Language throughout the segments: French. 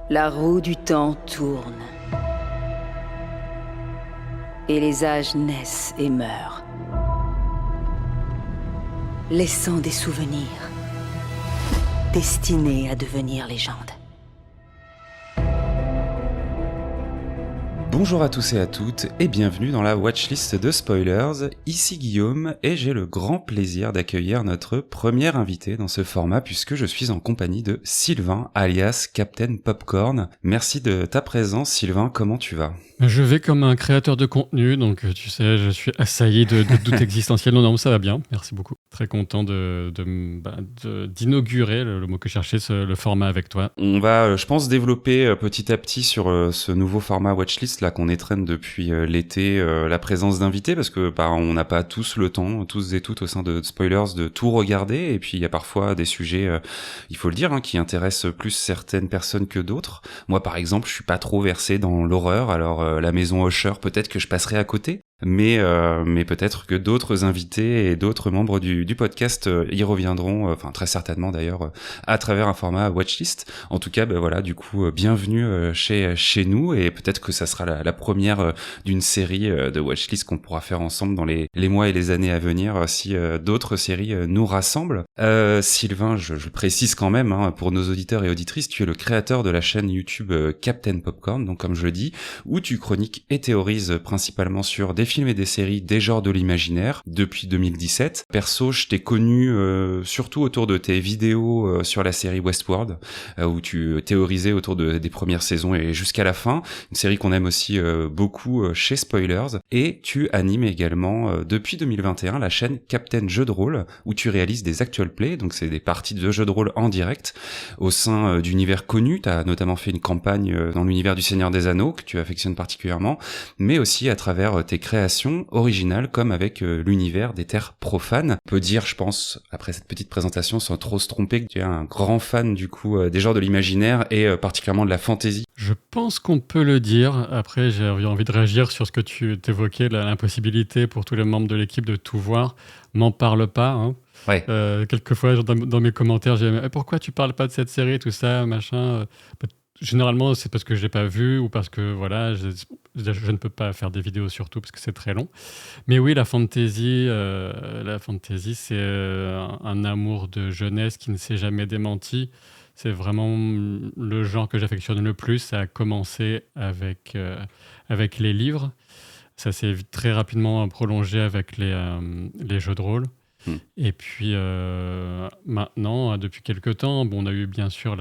La roue du temps tourne. Et les âges naissent et meurent, laissant des souvenirs destinés à devenir légende. Bonjour à tous et à toutes et bienvenue dans la watchlist de Spoilers, ici Guillaume et j'ai le grand plaisir d'accueillir notre premier invité dans ce format puisque je suis en compagnie de Sylvain alias Captain Popcorn. Merci de ta présence Sylvain, comment tu vas ? Je vais comme un créateur de contenu, donc tu sais, je suis assailli de doutes existentiels. Non, ça va bien, merci beaucoup. Très content d'inaugurer, le mot que je cherchais, le format avec toi. On va, je pense, développer petit à petit sur ce nouveau format watchlist là qu'on étraîne depuis l'été, la présence d'invités, parce que on n'a pas tous le temps, tous et toutes au sein de Spoilers, de tout regarder, et puis il y a parfois des sujets, il faut le dire, qui intéressent plus certaines personnes que d'autres. Moi, par exemple, je suis pas trop versé dans l'horreur, alors la maison Usher, peut-être que je passerai à côté. Mais peut-être que d'autres invités et d'autres membres du podcast y reviendront, très certainement d'ailleurs, à travers un format watchlist. En tout cas, voilà, du coup, bienvenue chez nous et peut-être que ça sera la première d'une série de watchlist qu'on pourra faire ensemble dans les mois et les années à venir si d'autres séries nous rassemblent. Sylvain, je précise quand même, pour nos auditeurs et auditrices, tu es le créateur de la chaîne YouTube Captain Popcorn, donc comme je le dis, où tu chroniques et théorises principalement sur des films et des séries des genres de l'imaginaire depuis 2017. Perso, je t'ai connu surtout autour de tes vidéos sur la série Westworld, où tu théorisais autour des premières saisons et jusqu'à la fin, une série qu'on aime aussi beaucoup chez Spoilers, et tu animes également depuis 2021 la chaîne Captain Jeux de rôle, où tu réalises des actual plays, donc c'est des parties de jeux de rôle en direct au sein d'univers connus. Tu as notamment fait une campagne dans l'univers du Seigneur des Anneaux que tu affectionnes particulièrement, mais aussi à travers tes créations originales comme avec l'univers des terres profanes. On peut dire, je pense, après cette petite présentation, sans trop se tromper, que tu es un grand fan du coup des genres de l'imaginaire et particulièrement de la fantasy. Je pense qu'on peut le dire. Après, j'ai envie de réagir sur ce que tu t'évoquais, l'impossibilité pour tous les membres de l'équipe de tout voir. M'en parle pas, Ouais. Quelquefois, dans mes commentaires, j'ai pourquoi tu parles pas de cette série, tout ça, machin. Généralement, c'est parce que je l'ai pas vu ou parce que voilà, je ne peux pas faire des vidéos surtout parce que c'est très long. Mais oui, la fantasy, c'est un amour de jeunesse qui ne s'est jamais démenti. C'est vraiment le genre que j'affectionne le plus. Ça a commencé avec les livres. Ça s'est très rapidement prolongé avec les jeux de rôle. Et puis maintenant, depuis quelques temps, on a eu bien sûr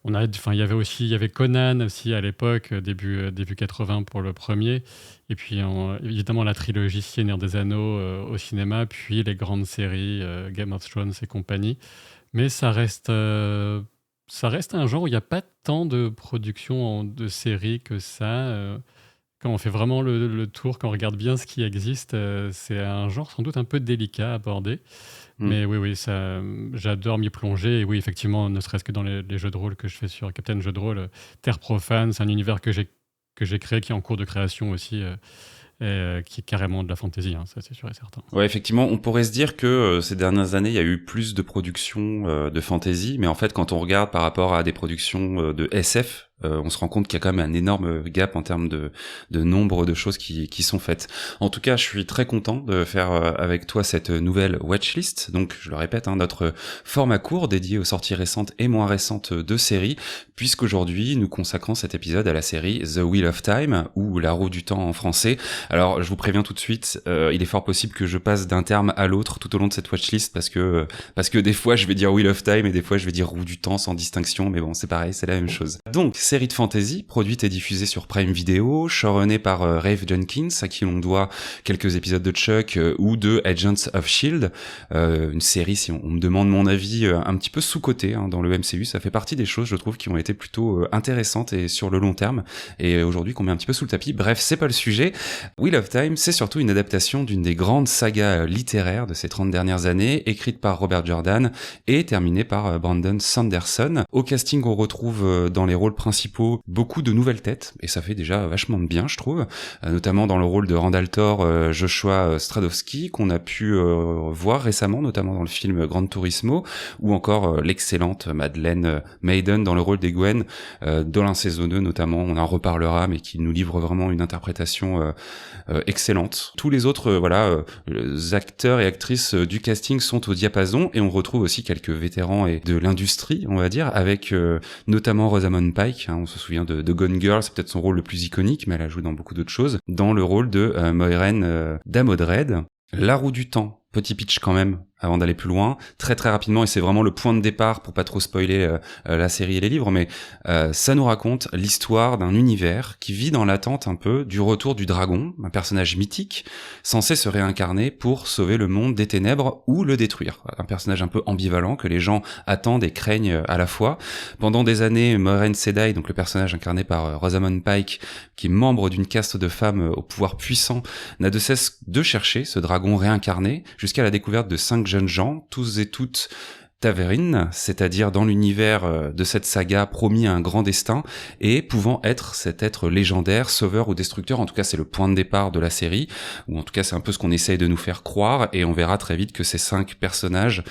il y avait Conan aussi à l'époque, début 80 pour le premier, et puis évidemment la trilogie Seigneur des Anneaux au cinéma, puis les grandes séries Game of Thrones et compagnie. Mais ça reste un genre où il n'y a pas tant de production de séries que ça. Quand on fait vraiment le tour, quand on regarde bien ce qui existe, c'est un genre sans doute un peu délicat à aborder. Mais oui, j'adore m'y plonger. Et oui, effectivement, ne serait-ce que dans les jeux de rôle que je fais sur Captain Jeux de rôle, Terre Profane, c'est un univers que j'ai créé, qui est en cours de création aussi, et qui est carrément de la fantasy, ça c'est sûr et certain. Ouais, effectivement, on pourrait se dire que ces dernières années, il y a eu plus de productions de fantasy, mais en fait, quand on regarde par rapport à des productions de SF, on se rend compte qu'il y a quand même un énorme gap en termes de nombre de choses qui sont faites. En tout cas, je suis très content de faire avec toi cette nouvelle watchlist. Donc, je le répète, notre format court dédié aux sorties récentes et moins récentes de séries, puisqu'aujourd'hui, nous consacrons cet épisode à la série The Wheel of Time, ou La roue du temps en français. Alors, je vous préviens tout de suite, il est fort possible que je passe d'un terme à l'autre tout au long de cette watchlist, parce que des fois, je vais dire Wheel of Time et des fois, je vais dire roue du temps sans distinction, mais bon, c'est pareil, c'est la même chose. Donc, série de fantasy, produite et diffusée sur Prime Video, showrunnée par Rafe Jenkins, à qui l'on doit quelques épisodes de Chuck ou de Agents of S.H.I.E.L.D., une série, si on me demande mon avis, un petit peu sous-cotée dans le MCU. Ça fait partie des choses, je trouve, qui ont été plutôt intéressantes et sur le long terme, et aujourd'hui qu'on met un petit peu sous le tapis. Bref, c'est pas le sujet. Wheel of Time, c'est surtout une adaptation d'une des grandes sagas littéraires de ces 30 dernières années, écrite par Robert Jordan et terminée par Brandon Sanderson. Au casting, on retrouve dans les rôles principaux principaux, beaucoup de nouvelles têtes, et ça fait déjà vachement de bien, je trouve, notamment dans le rôle de Randall Thor, Joshua Stradowski, qu'on a pu voir récemment, notamment dans le film Gran Turismo, ou encore l'excellente Madeleine Maiden dans le rôle d'Egwen, dans la saison 2 notamment, on en reparlera, mais qui nous livre vraiment une interprétation excellente. Tous les autres acteurs et actrices du casting sont au diapason, et on retrouve aussi quelques vétérans et de l'industrie, on va dire, avec notamment Rosamund Pike, on se souvient de Gone Girl, c'est peut-être son rôle le plus iconique, mais elle a joué dans beaucoup d'autres choses, dans le rôle de Moiraine d'Amodred. La roue du temps, petit pitch quand même, avant d'aller plus loin, très très rapidement, et c'est vraiment le point de départ pour pas trop spoiler la série et les livres, mais ça nous raconte l'histoire d'un univers qui vit dans l'attente un peu du retour du dragon, un personnage mythique censé se réincarner pour sauver le monde des ténèbres ou le détruire. Un personnage un peu ambivalent que les gens attendent et craignent à la fois. Pendant des années, Moiraine Sedai, donc le personnage incarné par Rosamund Pike, qui est membre d'une caste de femmes au pouvoir puissant, n'a de cesse de chercher ce dragon réincarné jusqu'à la découverte de 5 jeunes gens, tous et toutes Taverine, c'est-à-dire dans l'univers de cette saga promis à un grand destin et pouvant être cet être légendaire, sauveur ou destructeur. En tout cas, c'est le point de départ de la série, ou en tout cas, c'est un peu ce qu'on essaye de nous faire croire, et on verra très vite que ces 5 personnages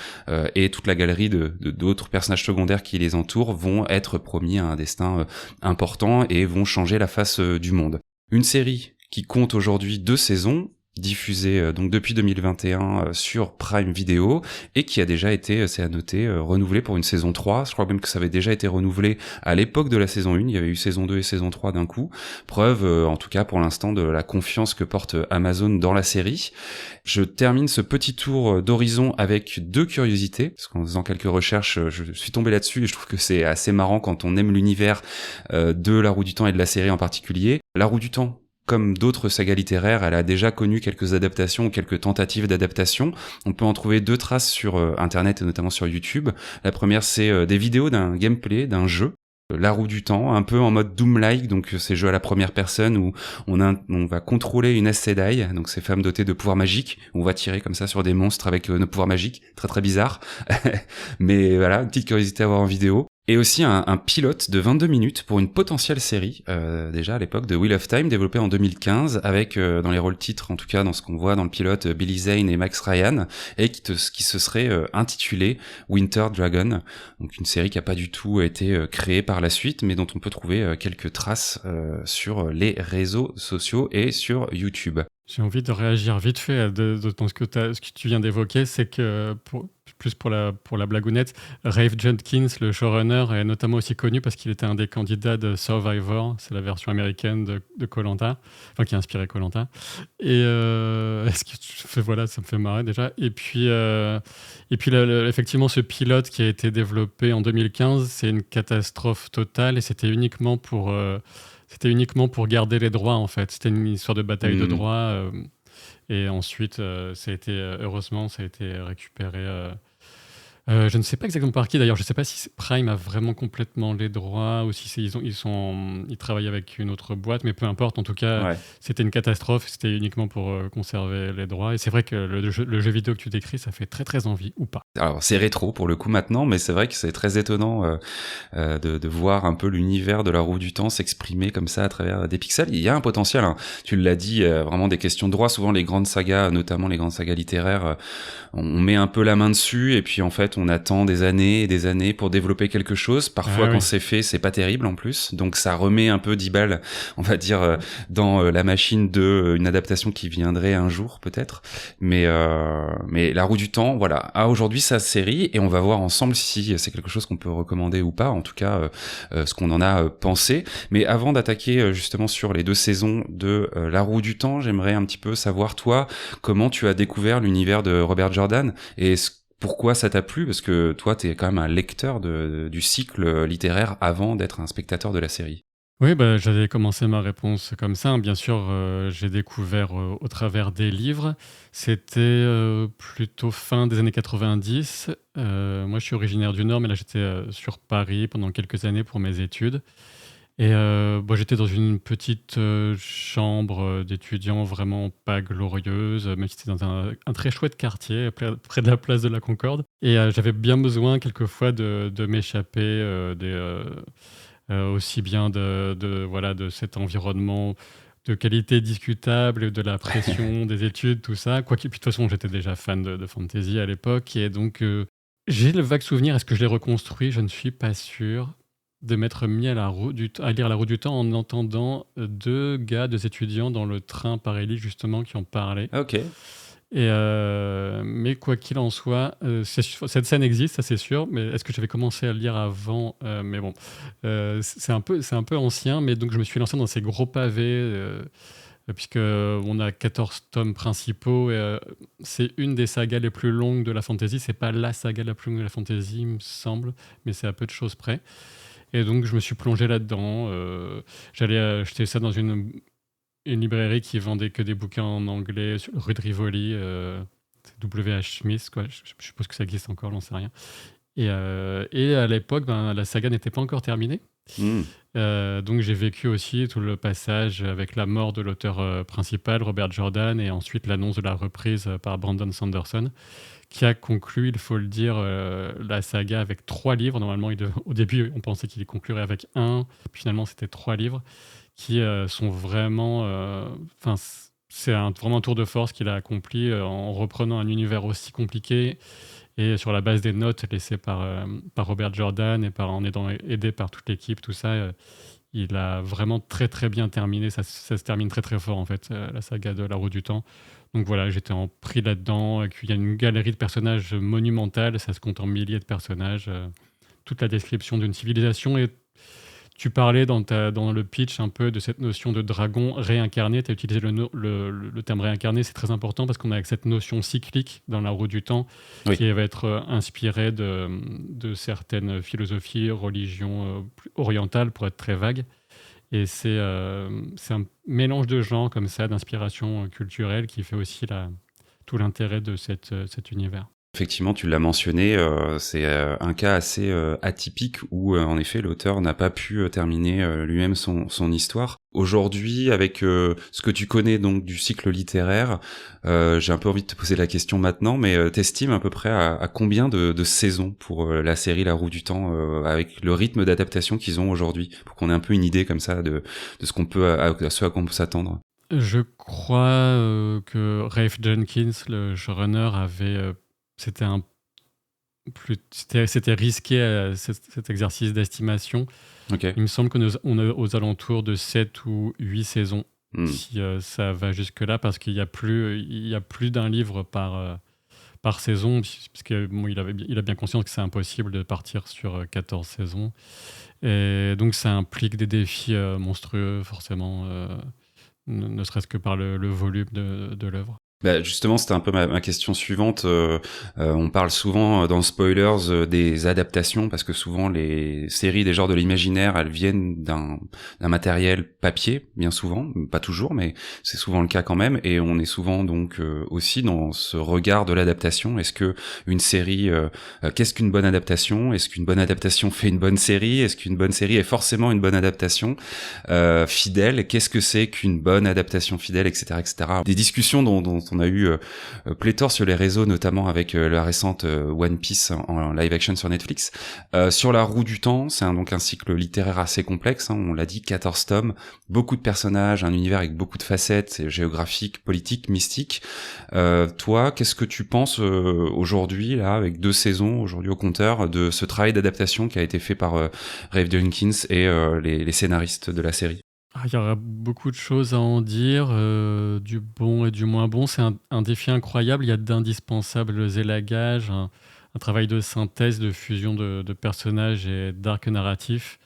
et toute la galerie d'autres personnages secondaires qui les entourent vont être promis à un destin important et vont changer la face du monde. Une série qui compte aujourd'hui 2 saisons, diffusée donc depuis 2021 sur Prime Video, et qui a déjà été, c'est à noter, renouvelée pour une saison 3. Je crois même que ça avait déjà été renouvelé à l'époque de la saison 1, il y avait eu saison 2 et saison 3 d'un coup. Preuve, en tout cas pour l'instant, de la confiance que porte Amazon dans la série. Je termine ce petit tour d'horizon avec 2 curiosités, parce qu'en faisant quelques recherches, je suis tombé là-dessus, et je trouve que c'est assez marrant quand on aime l'univers de La Roue du Temps et de la série en particulier. La Roue du Temps, comme d'autres sagas littéraires, elle a déjà connu quelques adaptations ou quelques tentatives d'adaptation. On peut en trouver 2 traces sur Internet et notamment sur YouTube. La première, c'est des vidéos d'un gameplay, d'un jeu, La Roue du Temps, un peu en mode Doom-like, donc ces jeux à la première personne où on va contrôler une Aes Sedai, donc ces femmes dotées de pouvoirs magiques. On va tirer comme ça sur des monstres avec nos pouvoirs magiques, très très bizarre. Mais voilà, une petite curiosité à voir en vidéo. Et aussi un pilote de 22 minutes pour une potentielle série, déjà à l'époque de Wheel of Time, développée en 2015, avec dans les rôles titres, en tout cas dans ce qu'on voit dans le pilote, Billy Zane et Max Ryan, et qui se serait intitulée Winter Dragon, donc une série qui a pas du tout été créée par la suite, mais dont on peut trouver quelques traces sur les réseaux sociaux et sur YouTube. J'ai envie de réagir vite fait à dans ce que tu viens d'évoquer, c'est que plus pour la blagounette, Rafe Judkins, le showrunner, est notamment aussi connu parce qu'il était un des candidats de Survivor, c'est la version américaine de Koh-Lanta, enfin qui a inspiré Koh-Lanta. Et est-ce que voilà, ça me fait marrer déjà. Et puis effectivement, ce pilote qui a été développé en 2015, c'est une catastrophe totale, et c'était uniquement pour garder les droits, en fait. C'était une histoire de bataille de droits. Et ensuite, heureusement, ça a été récupéré. Je ne sais pas exactement par qui, d'ailleurs. Je ne sais pas si Prime a vraiment complètement les droits ou si ils travaillent avec une autre boîte, mais peu importe. En tout cas, Ouais. c'était une catastrophe. C'était uniquement pour conserver les droits. Et c'est vrai que le jeu vidéo que tu décris, ça fait très très envie, ou pas. Alors c'est rétro pour le coup maintenant, mais c'est vrai que c'est très étonnant de voir un peu l'univers de La Roue du Temps s'exprimer comme ça à travers des pixels. Il y a un potentiel, hein. Tu l'as dit, vraiment des questions de droit. Souvent les grandes sagas, notamment les grandes sagas littéraires, on met un peu la main dessus, et puis en fait on attend des années et des années pour développer quelque chose. Parfois quand c'est fait, c'est pas terrible en plus, donc ça remet un peu 10 balles, on va dire, dans la machine de une adaptation qui viendrait un jour peut-être. Mais La Roue du Temps, voilà, a aujourd'hui sa série, et on va voir ensemble si c'est quelque chose qu'on peut recommander ou pas, en tout cas ce qu'on en a pensé. Mais avant d'attaquer justement sur les 2 saisons de La Roue du Temps, j'aimerais un petit peu savoir, toi, comment tu as découvert l'univers de Robert Jordan, et pourquoi ça t'a plu, parce que toi t'es quand même un lecteur du cycle littéraire avant d'être un spectateur de la série. Oui, j'avais commencé ma réponse comme ça, hein. Bien sûr, j'ai découvert au travers des livres. C'était plutôt fin des années 90. Moi, je suis originaire du Nord, mais là, j'étais sur Paris pendant quelques années pour mes études. Et j'étais dans une petite chambre d'étudiants vraiment pas glorieuse, même si c'était dans un très chouette quartier, près de la place de la Concorde. Et j'avais bien besoin, quelquefois, de m'échapper aussi bien de cet environnement de qualité discutable, de la pression des études, tout ça. Puis de toute façon, j'étais déjà fan de fantasy à l'époque. Et donc, j'ai le vague souvenir, est-ce que je l'ai reconstruit? Je ne suis pas sûr. De m'être mis à lire La Roue du Temps en entendant deux étudiants dans le train Paris-Lille, justement, qui en parlaient. Ok. Mais quoi qu'il en soit, cette scène existe, ça c'est sûr. Mais est-ce que j'avais commencé à le lire avant? Mais bon, c'est un peu ancien. Mais donc je me suis lancé dans ces gros pavés, puisque on a 14 tomes principaux. Et, c'est une des sagas les plus longues de la fantasy. C'est pas la saga la plus longue de la fantasy, il me semble, mais c'est à peu de choses près. Et donc je me suis plongé là-dedans. J'allais acheter ça dans une librairie qui vendait que des bouquins en anglais, sur rue de Rivoli, c'est W.H. Smith, quoi. Je suppose que ça existe encore, j'en sais rien. Et à l'époque, la saga n'était pas encore terminée. Donc j'ai vécu aussi tout le passage avec la mort de l'auteur principal, Robert Jordan, et ensuite l'annonce de la reprise par Brandon Sanderson, qui a conclu, il faut le dire, la saga avec 3 livres. Normalement, au début, on pensait qu'il conclurait avec 1, puis finalement, c'était 3 livres qui sont vraiment... c'est vraiment un tour de force qu'il a accompli en reprenant un univers aussi compliqué et sur la base des notes laissées par Robert Jordan et en étant aidé par toute l'équipe, tout ça, il a vraiment très très bien terminé. Ça se termine très très fort en fait, la saga de La Roue du Temps. Donc voilà, j'étais en pris là-dedans. Il y a une galerie de personnages monumentale, ça se compte en milliers de personnages. Toute la description d'une civilisation. Et tu parlais dans le pitch un peu de cette notion de dragon réincarné. Tu as utilisé le terme réincarné, c'est très important parce qu'on a cette notion cyclique dans La Roue du Temps, Oui. qui va être inspirée de certaines philosophies, religions orientales, pour être très vague. Et c'est un mélange de genres comme ça, d'inspiration culturelle, qui fait aussi tout l'intérêt de cet univers. Effectivement, tu l'as mentionné, c'est un cas assez atypique où, en effet, l'auteur n'a pas pu terminer lui-même son histoire. Aujourd'hui, avec ce que tu connais donc du cycle littéraire, j'ai un peu envie de te poser la question maintenant, mais t'estimes à peu près à combien de saisons pour la série La Roue du Temps, avec le rythme d'adaptation qu'ils ont aujourd'hui, pour qu'on ait un peu une idée comme ça de ce qu'on peut à ce à quoi on peut s'attendre. Je crois que Rafe Jenkins, le showrunner, avait... C'était risqué cet exercice d'estimation. Ok. Il me semble qu'on est aux alentours de 7 ou 8 saisons, si ça va jusque-là, parce qu'il y a plus d'un livre par saison, parce que bon, il a bien conscience que c'est impossible de partir sur 14 saisons. Et donc ça implique des défis monstrueux, forcément, ne serait-ce que par le volume de l'œuvre. Bah justement, c'était un peu ma question suivante. On parle souvent dans Spoilers des adaptations parce que souvent les séries des genres de l'imaginaire, elles viennent d'un matériel papier, bien souvent, pas toujours, mais c'est souvent le cas quand même. Et on est souvent donc aussi dans ce regard de l'adaptation. Est-ce que une série, qu'est-ce qu'une bonne adaptation? Est-ce qu'une bonne adaptation fait une bonne série? Est-ce qu'une bonne série est forcément une bonne adaptation fidèle? Qu'est-ce que c'est qu'une bonne adaptation fidèle, etc., etc. Des discussions dont on a eu pléthore sur les réseaux, notamment avec la récente One Piece en live action sur Netflix. Sur La Roue du Temps, c'est donc un cycle littéraire assez complexe, hein, on l'a dit, 14 tomes, beaucoup de personnages, un univers avec beaucoup de facettes, géographiques, politiques, mystiques. Toi, qu'est-ce que tu penses aujourd'hui, là, avec 2 saisons, aujourd'hui au compteur, de ce travail d'adaptation qui a été fait par Rafe Jenkins et les scénaristes de la série? Il y aura beaucoup de choses à en dire, du bon et du moins bon. C'est un défi incroyable. Il y a d'indispensables élagages, un travail de synthèse, de fusion de personnages et d'arcs narratifs.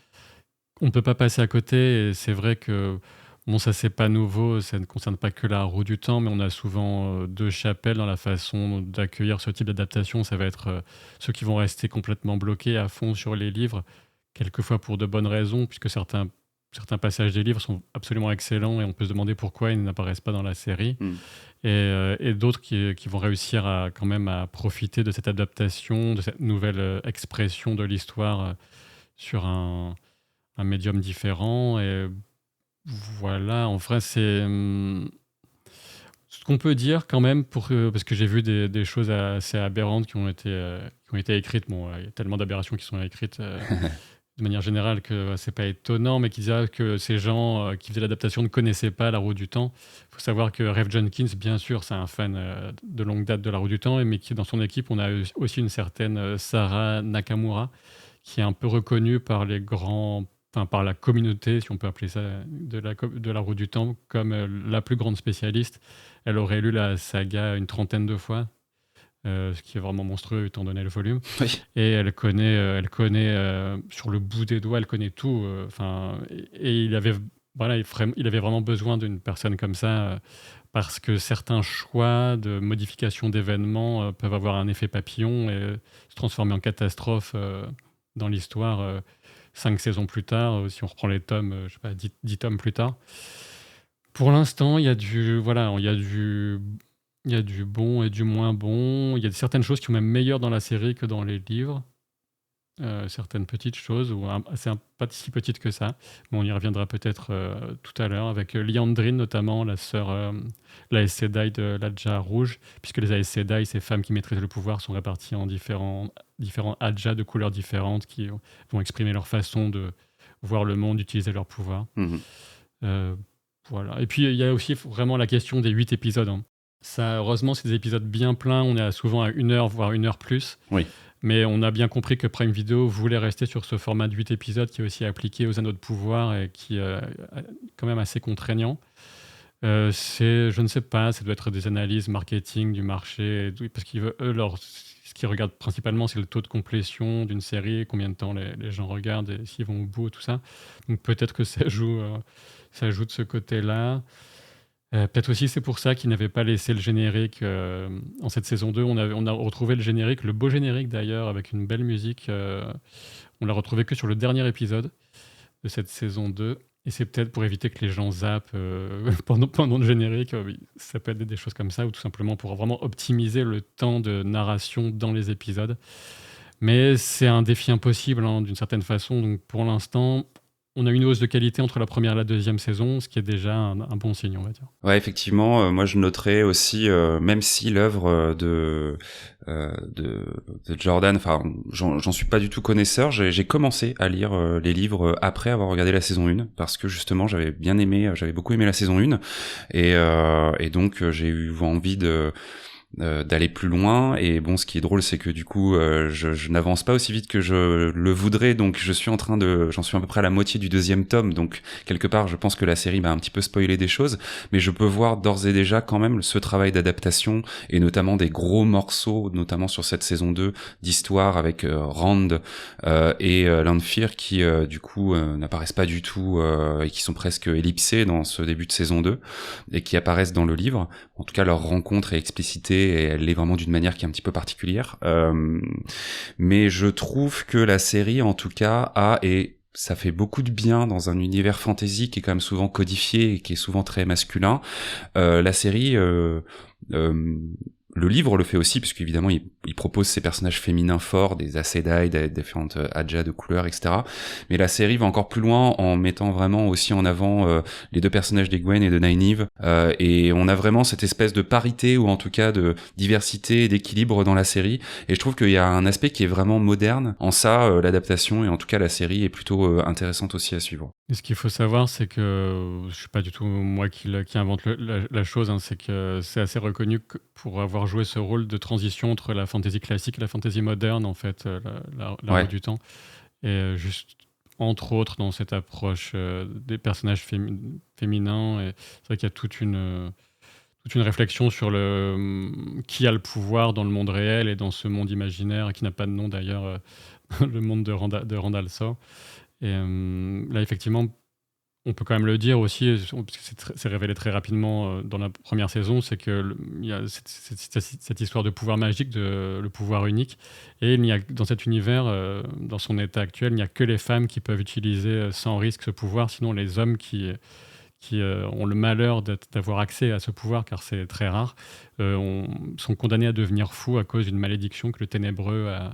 On ne peut pas passer à côté. Et c'est vrai que bon, ça, c'est pas nouveau. Ça ne concerne pas que La Roue du Temps, mais on a souvent 2 chapelles dans la façon d'accueillir ce type d'adaptation. Ça va être ceux qui vont rester complètement bloqués à fond sur les livres, quelquefois pour de bonnes raisons, puisque certains passages des livres sont absolument excellents et on peut se demander pourquoi ils n'apparaissent pas dans la série. Et d'autres qui vont réussir quand même à profiter de cette adaptation, de cette nouvelle expression de l'histoire sur un médium différent. Et voilà, en vrai, c'est ce qu'on peut dire quand même, parce que j'ai vu des choses assez aberrantes qui ont été écrites. Bon, il y a tellement d'aberrations qui sont écrites. de manière générale que c'est pas étonnant, mais qui disait que ces gens qui faisaient l'adaptation ne connaissaient pas La Roue du Temps. Il faut savoir que Rev Jenkins, bien sûr, c'est un fan de longue date de La Roue du Temps, mais qui dans son équipe, on a aussi une certaine Sarah Nakamura, qui est un peu reconnue par les grands, enfin par la communauté, si on peut appeler ça, de la Roue du Temps, comme la plus grande spécialiste. Elle aurait lu la saga une trentaine de fois. Ce qui est vraiment monstrueux étant donné le volume. Oui. Et elle connaît sur le bout des doigts, elle connaît tout. Et il avait, voilà, il avait vraiment besoin d'une personne comme ça parce que certains choix de modification d'événements peuvent avoir un effet papillon et se transformer en catastrophe dans l'histoire 5 saisons plus tard, si on reprend les tomes, je sais pas, 10 tomes plus tard. Pour l'instant, il y a du bon et du moins bon. Il y a certaines choses qui sont même meilleures dans la série que dans les livres. Certaines petites choses, ou pas si petites que ça. Mais on y reviendra peut-être tout à l'heure, avec Liandrine notamment, la sœur, la Aes Sedai de l'Adja rouge, puisque les Aes Sedai, ces femmes qui maîtrisent le pouvoir, sont réparties en différents Adja de couleurs différentes qui vont exprimer leur façon de voir le monde, d'utiliser leur pouvoir. Voilà. Et puis il y a aussi vraiment la question des 8 épisodes. Hein. Ça, heureusement, c'est des épisodes bien pleins. On est souvent à 1 heure, voire 1 heure plus. Oui. Mais on a bien compris que Prime Video voulait rester sur ce format de 8 épisodes qui est aussi appliqué aux Anneaux de pouvoir et qui est quand même assez contraignant. Je ne sais pas, ça doit être des analyses marketing du marché, parce qu'ils ce qu'ils regardent principalement, c'est le taux de complétion d'une série, combien de temps les gens regardent et s'ils vont au bout, tout ça. Donc peut-être que ça joue de ce côté-là. Peut-être aussi c'est pour ça qu'ils n'avaient pas laissé le générique en cette saison 2. On a retrouvé le générique, le beau générique d'ailleurs, avec une belle musique. On l'a retrouvé que sur le dernier épisode de cette saison 2. Et c'est peut-être pour éviter que les gens zappent pendant le générique. Ça peut être des choses comme ça, ou tout simplement pour vraiment optimiser le temps de narration dans les épisodes. Mais c'est un défi impossible hein, d'une certaine façon. Donc pour l'instant, on a une hausse de qualité entre la première et la deuxième saison, ce qui est déjà un bon signe, on va dire. Ouais, effectivement, moi je noterais aussi, même si l'œuvre de Jordan, enfin, j'en suis pas du tout connaisseur, j'ai commencé à lire les livres après avoir regardé la saison 1, parce que justement j'avais beaucoup aimé la saison 1, et donc j'ai eu envie d'aller plus loin. Et bon, ce qui est drôle, c'est que du coup je n'avance pas aussi vite que je le voudrais, donc j'en suis à peu près à la moitié du 2e tome, donc quelque part je pense que la série m'a un petit peu spoilé des choses, mais je peux voir d'ores et déjà quand même ce travail d'adaptation, et notamment des gros morceaux, notamment sur cette saison 2 d'histoire avec Rand et Lanfear qui du coup n'apparaissent pas du tout et qui sont presque ellipsés dans ce début de saison 2 et qui apparaissent dans le livre. En tout cas, leur rencontre est explicitée et elle l'est vraiment d'une manière qui est un petit peu particulière. Mais je trouve que la série, en tout cas, et ça fait beaucoup de bien dans un univers fantasy qui est quand même souvent codifié et qui est souvent très masculin. La série... le livre le fait aussi, puisque évidemment il propose ces personnages féminins forts, des Aes Sedai, des différentes Adja de couleurs, etc. Mais la série va encore plus loin en mettant vraiment aussi en avant les 2 personnages d'Egwene et de Nynaeve, et on a vraiment cette espèce de parité, ou en tout cas de diversité et d'équilibre dans la série. Et je trouve qu'il y a un aspect qui est vraiment moderne en ça, l'adaptation, et en tout cas la série est plutôt intéressante aussi à suivre. Et ce qu'il faut savoir, c'est que je suis pas du tout moi qui invente la chose, hein, c'est que c'est assez reconnu pour avoir joué ce rôle de transition entre la fantasy classique et la fantasy moderne, en fait, la Ouais. Roue du Temps. Et juste, entre autres, dans cette approche des personnages féminins, et c'est vrai qu'il y a toute une réflexion sur qui a le pouvoir dans le monde réel et dans ce monde imaginaire, qui n'a pas de nom d'ailleurs, le monde de Randall Saw. Et là, effectivement, on peut quand même le dire aussi, parce que c'est révélé très rapidement dans la première saison, c'est qu'il y a cette histoire de pouvoir magique, le pouvoir unique. Et dans cet univers, dans son état actuel, il n'y a que les femmes qui peuvent utiliser sans risque ce pouvoir, sinon les hommes qui ont le malheur d'avoir accès à ce pouvoir, car c'est très rare, sont condamnés à devenir fous à cause d'une malédiction que le ténébreux a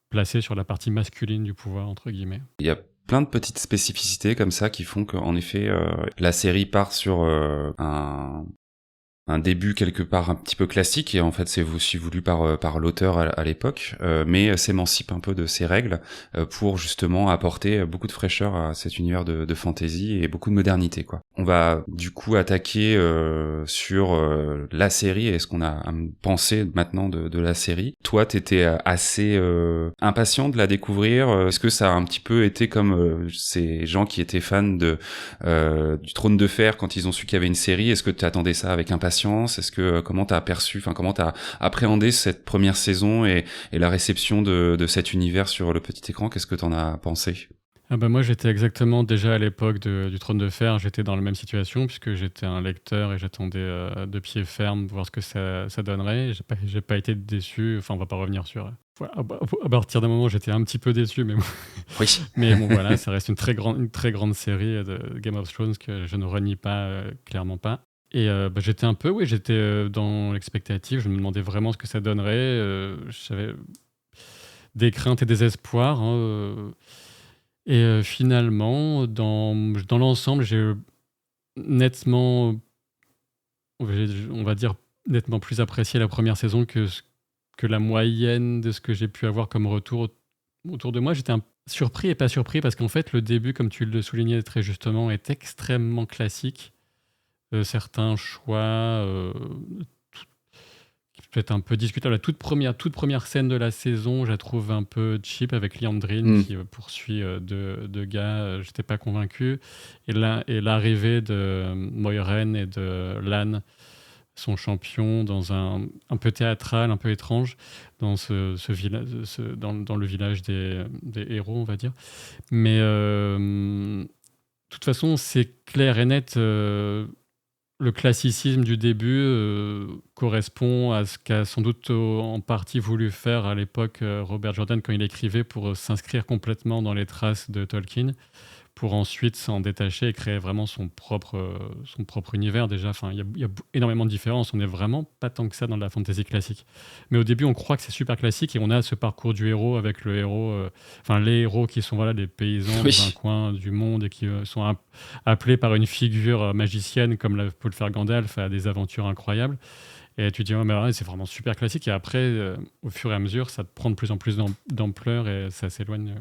placée sur la partie masculine du pouvoir, entre guillemets. Il y a plein de petites spécificités comme ça qui font qu'en effet la série part sur un un début quelque part un petit peu classique, et en fait c'est aussi voulu par l'auteur à l'époque, mais s'émancipe un peu de ces règles pour justement apporter beaucoup de fraîcheur à cet univers de fantasy et beaucoup de modernité, quoi. On va du coup attaquer sur la série et ce qu'on a pensé maintenant de la série. Toi, t'étais assez impatient de la découvrir. Est-ce que ça a un petit peu été comme ces gens qui étaient fans du Trône de Fer quand ils ont su qu'il y avait une série? Est-ce que tu attendais ça avec impatience? Est-ce que comment t'as comment t'as appréhendé cette première saison et la réception de cet univers sur le petit écran? Qu'est-ce que t'en as pensé? Ah bah moi, j'étais exactement déjà à l'époque du Trône de Fer, j'étais dans la même situation puisque j'étais un lecteur et j'attendais de pied ferme voir ce que ça donnerait. J'ai pas été déçu, enfin on va pas revenir sur... À partir d'un moment, j'étais un petit peu déçu, mais bon, Oui. mais bon voilà, ça reste une très grande série de Game of Thrones que je ne renie pas, clairement pas. Et j'étais un peu, oui, j'étais dans l'expectative, je me demandais vraiment ce que ça donnerait. J'avais des craintes et des espoirs, hein, et finalement, dans l'ensemble, j'ai nettement, on va dire, nettement plus apprécié la première saison que la moyenne de ce que j'ai pu avoir comme retour autour de moi. J'étais surpris et pas surpris parce qu'en fait, le début, comme tu le soulignais très justement, est extrêmement classique. Certains choix, peut-être un peu discutable. La toute première scène de la saison, je la trouve un peu cheap avec Liandrin qui poursuit deux gars. J'étais pas convaincu. Et l'arrivée de Moiraine et de Lan, son champion, dans un peu théâtral, un peu étrange, dans dans le village des héros, on va dire. Mais de toute façon, c'est clair et net. Le classicisme du début correspond à ce qu'a sans doute en partie voulu faire à l'époque Robert Jordan quand il écrivait pour s'inscrire complètement dans les traces de Tolkien, pour ensuite s'en détacher et créer vraiment son propre univers déjà. Enfin, il y a énormément de différences. On n'est vraiment pas tant que ça dans la fantasy classique. Mais au début, on croit que c'est super classique et on a ce parcours du héros avec le héros, les héros qui sont voilà, des paysans dans un coin du monde et qui sont appelés par une figure magicienne comme peut le faire Gandalf à des aventures incroyables. Et tu te dis, oh, mais ouais, c'est vraiment super classique. Et après, au fur et à mesure, ça te prend de plus en plus d'ampleur et ça s'éloigne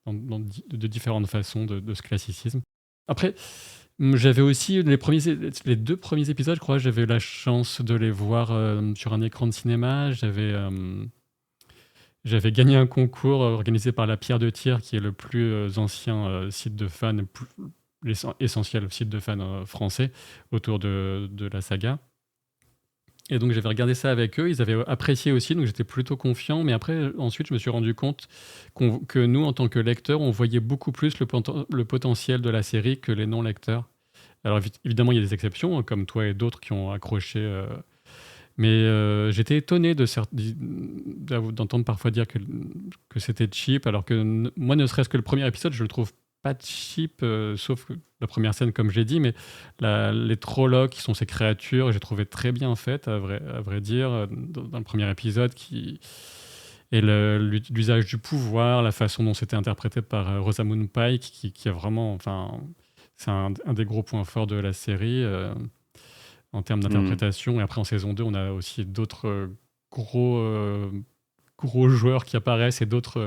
de différentes façons de ce classicisme. Après, j'avais aussi les 2 premiers épisodes, je crois, j'avais eu la chance de les voir sur un écran de cinéma. J'avais gagné un concours organisé par la Pierre de Tir, qui est le plus ancien site de fans, essentiel site de fans français autour de la saga. Et donc j'avais regardé ça avec eux, ils avaient apprécié aussi, donc j'étais plutôt confiant. Mais après, ensuite, je me suis rendu compte que nous, en tant que lecteurs, on voyait beaucoup plus le potentiel de la série que les non-lecteurs. Alors évidemment, il y a des exceptions, comme toi et d'autres qui ont accroché. Mais j'étais étonné d'entendre parfois dire que c'était cheap, alors que moi, ne serait-ce que le premier épisode, je le trouve pas cheap, sauf la première scène, comme j'ai dit, mais les Trollocs, qui sont ces créatures, j'ai trouvé très bien faites, à vrai dire, dans le premier épisode, et l'usage du pouvoir, la façon dont c'était interprété par Rosamund Pike, qui a vraiment, enfin, c'est un des gros points forts de la série en termes d'interprétation. Et après, en saison 2, on a aussi d'autres gros joueurs qui apparaissent et d'autres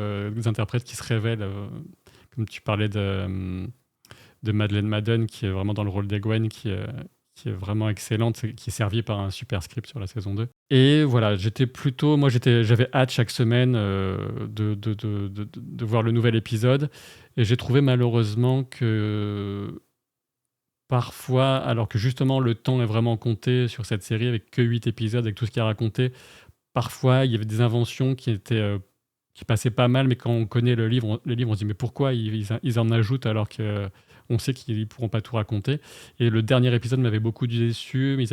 interprètes qui se révèlent. Comme tu parlais de Madeleine Madden, qui est vraiment dans le rôle d'Egwene, qui est vraiment excellente, qui est servie par un super script sur la saison 2. Et voilà, j'avais hâte chaque semaine de voir le nouvel épisode. Et j'ai trouvé malheureusement que parfois, alors que justement le temps est vraiment compté sur cette série, avec que 8 épisodes, avec tout ce qu'il y a raconté, parfois il y avait des inventions qui passaient pas mal, mais quand on connaît le livre, on se dit mais pourquoi ils en ajoutent alors qu'on sait qu'ils ne pourront pas tout raconter. Et le dernier épisode m'avait beaucoup déçu, mais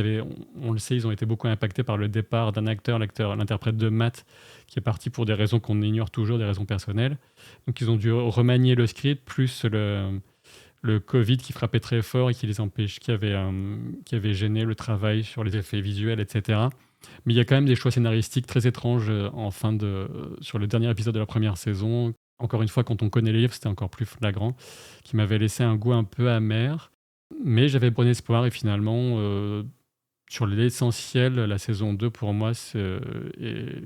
on le sait, ils ont été beaucoup impactés par le départ d'un acteur, l'interprète de Matt, qui est parti pour des raisons qu'on ignore toujours, des raisons personnelles. Donc ils ont dû remanier le script, plus le Covid qui frappait très fort et qui avait gêné le travail sur les effets visuels, etc. Mais il y a quand même des choix scénaristiques très étranges sur le dernier épisode de la première saison. Encore une fois, quand on connaît les livres, c'était encore plus flagrant, qui m'avait laissé un goût un peu amer. Mais j'avais bon espoir et finalement, sur l'essentiel, la saison 2, pour moi, est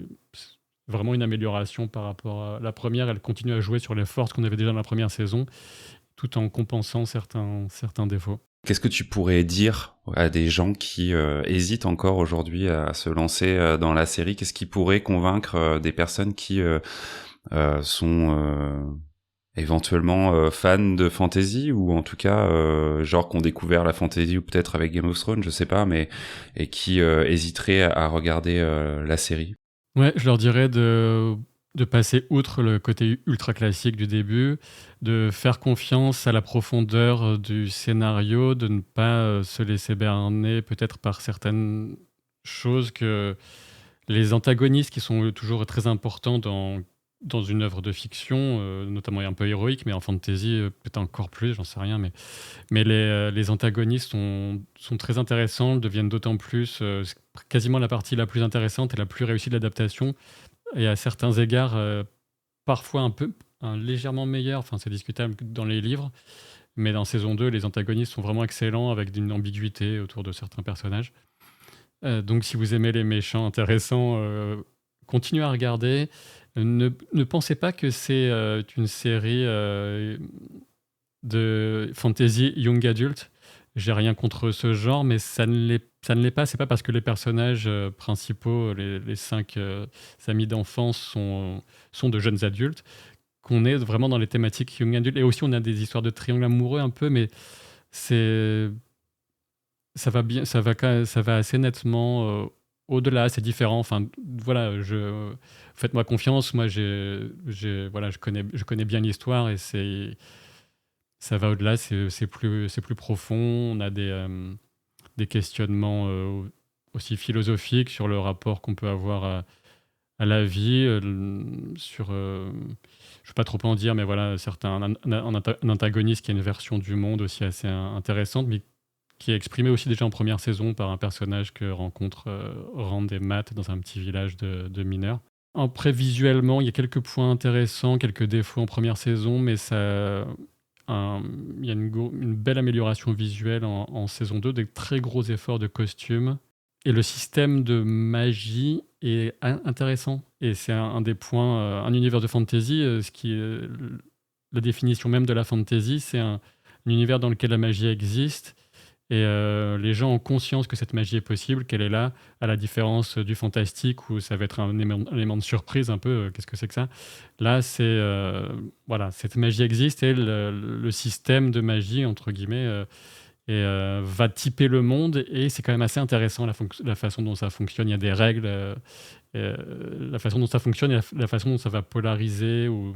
vraiment une amélioration par rapport à la première. Elle continue à jouer sur les forces qu'on avait déjà dans la première saison, tout en compensant certains défauts. Qu'est-ce que tu pourrais dire à des gens qui hésitent encore aujourd'hui à se lancer dans la série? Qu'est-ce qui pourrait convaincre des personnes qui sont éventuellement fans de fantasy, ou en tout cas genre qui ont découvert la fantasy ou peut-être avec Game of Thrones, je sais pas, mais et qui hésiteraient à regarder la série? Ouais, je leur dirais de passer outre le côté ultra classique du début, de faire confiance à la profondeur du scénario, de ne pas se laisser berner peut-être par certaines choses que les antagonistes qui sont toujours très importants dans une œuvre de fiction, notamment un peu héroïque, mais en fantasy peut-être encore plus, j'en sais rien, mais les antagonistes sont très intéressants, deviennent d'autant plus, c'est quasiment la partie la plus intéressante et la plus réussie de l'adaptation, et à certains égards, parfois légèrement meilleur, enfin c'est discutable que dans les livres, mais dans saison 2, les antagonistes sont vraiment excellents avec une ambiguïté autour de certains personnages. Donc si vous aimez les méchants intéressants, continuez à regarder. Ne pensez pas que c'est une série de fantasy young adult. J'ai rien contre ce genre, mais ça ne l'est pas. C'est pas parce que les personnages principaux, les 5 amis d'enfance sont de jeunes adultes, qu'on est vraiment dans les thématiques young adult. Et aussi, on a des histoires de triangle amoureux un peu, mais c'est ça va bien, ça va assez nettement au-delà, c'est différent. Enfin, voilà, faites-moi confiance. Moi, voilà, je connais bien l'histoire et ça va au-delà. C'est plus profond. On a des questionnements aussi philosophiques sur le rapport qu'on peut avoir à la vie. Je ne vais pas trop en dire, mais voilà, un antagoniste qui a une version du monde aussi assez intéressante, mais qui est exprimé aussi déjà en première saison par un personnage que rencontre Rand et Matt dans un petit village de mineurs. Après, visuellement, il y a quelques points intéressants, quelques défauts en première saison, mais il y a une belle amélioration visuelle en saison 2, des très gros efforts de costumes. Et le système de magie est intéressant. Et c'est un des points, un univers de fantasy, ce qui est la définition même de la fantasy, c'est un univers dans lequel la magie existe. Et les gens ont conscience que cette magie est possible, qu'elle est là, à la différence du fantastique où ça va être un élément de surprise un peu. Qu'est-ce que c'est que ça? Là, voilà, cette magie existe et le système de magie, entre guillemets, va typer le monde, et c'est quand même assez intéressant la façon dont ça fonctionne. Il y a des règles, la façon dont ça fonctionne et la façon dont ça va polariser ou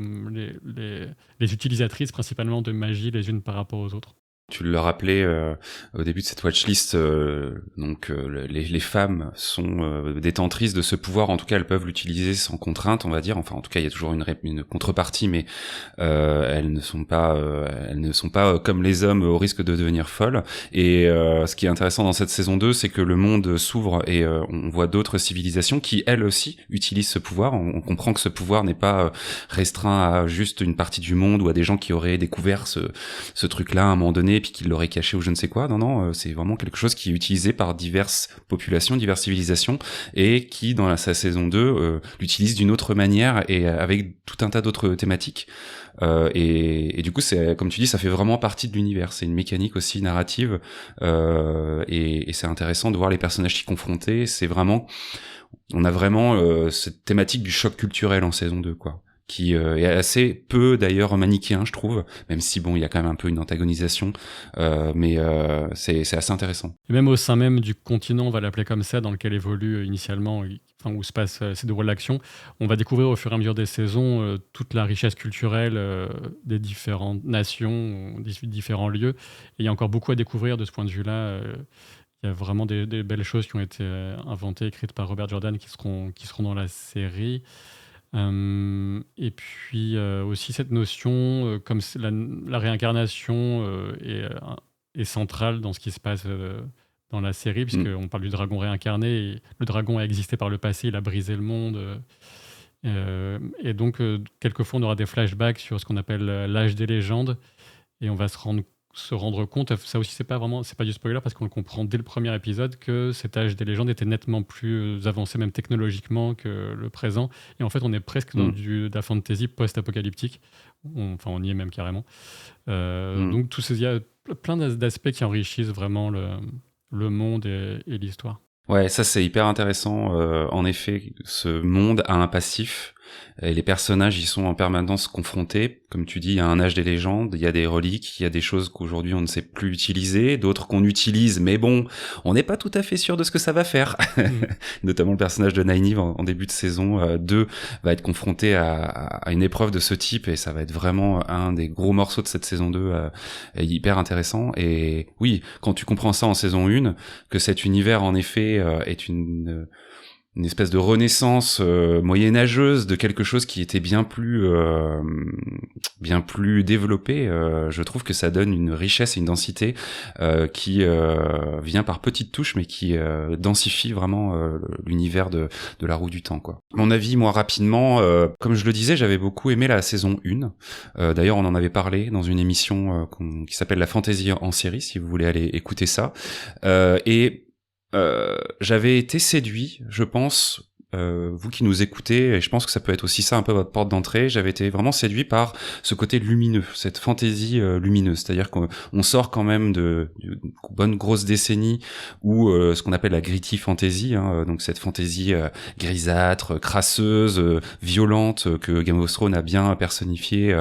les utilisatrices principalement de magie les unes par rapport aux autres. Tu le rappelais au début de cette watchlist, les femmes sont détentrices de ce pouvoir. En tout cas, elles peuvent l'utiliser sans contrainte, on va dire. Enfin, en tout cas, il y a toujours une contrepartie, mais elles ne sont pas comme les hommes au risque de devenir folles. Et ce qui est intéressant dans cette saison 2, c'est que le monde s'ouvre et on voit d'autres civilisations qui, elles aussi, utilisent ce pouvoir. On comprend que ce pouvoir n'est pas restreint à juste une partie du monde ou à des gens qui auraient découvert ce truc-là à un moment donné, puis qu'il l'aurait caché ou je ne sais quoi. Non, c'est vraiment quelque chose qui est utilisé par diverses populations, diverses civilisations, et qui, dans sa saison 2, l'utilise d'une autre manière et avec tout un tas d'autres thématiques. Et du coup, c'est, comme tu dis, ça fait vraiment partie de l'univers. C'est une mécanique aussi narrative, et c'est intéressant de voir les personnages s'y confronter. On a vraiment cette thématique du choc culturel en saison 2, quoi, qui est assez peu d'ailleurs manichéen, je trouve, même si bon, il y a quand même un peu une antagonisation, mais c'est assez intéressant. Et même au sein même du continent, on va l'appeler comme ça, dans lequel évolue initialement, enfin, où se passe ces déroule l'action, on va découvrir au fur et à mesure des saisons toute la richesse culturelle des différentes nations, des différents lieux. Et il y a encore beaucoup à découvrir de ce point de vue-là. Il y a vraiment des belles choses qui ont été inventées, écrites par Robert Jordan, qui seront dans la série. Et puis aussi cette notion, comme la réincarnation est centrale dans ce qui se passe dans la série, puisqu'on parle du dragon réincarné, et le dragon a existé par le passé, il a brisé le monde. Et donc, quelquefois, on aura des flashbacks sur ce qu'on appelle l'âge des légendes, et on va se rendre se rendre compte, ça aussi c'est pas du spoiler parce qu'on le comprend dès le premier épisode, que cet âge des légendes était nettement plus avancé même technologiquement que le présent, et en fait on est presque dans de la fantasy post-apocalyptique, on y est même carrément. Donc il y a plein d'aspects qui enrichissent vraiment le monde et l'histoire. Ouais, ça c'est hyper intéressant. En effet, ce monde a un passif et les personnages y sont en permanence confrontés. Comme tu dis, il y a un âge des légendes, il y a des reliques, il y a des choses qu'aujourd'hui on ne sait plus utiliser, d'autres qu'on utilise, mais bon, on n'est pas tout à fait sûr de ce que ça va faire. Notamment le personnage de Nynaeve en début de saison 2 va être confronté à une épreuve de ce type, et ça va être vraiment un des gros morceaux de cette saison 2 hyper intéressant. Et oui, quand tu comprends ça en saison 1, que cet univers en effet est une espèce de renaissance moyenâgeuse de quelque chose qui était bien plus développé, je trouve que ça donne une richesse et une densité qui vient par petites touches, mais qui densifie vraiment l'univers de la roue du temps, quoi. Mon avis, moi, rapidement, comme je le disais, j'avais beaucoup aimé la saison 1. D'ailleurs, on en avait parlé dans une émission qui s'appelle La Fantasy en série, si vous voulez aller écouter ça. J'avais été séduit, je pense, vous qui nous écoutez, et je pense que ça peut être aussi ça un peu votre porte d'entrée, j'avais été vraiment séduit par ce côté lumineux, cette fantaisie lumineuse, c'est-à-dire qu'on sort quand même de bonnes grosses décennies où ce qu'on appelle la gritty fantasy, donc cette fantaisie grisâtre, crasseuse, violente, que Game of Thrones a bien personnifiée,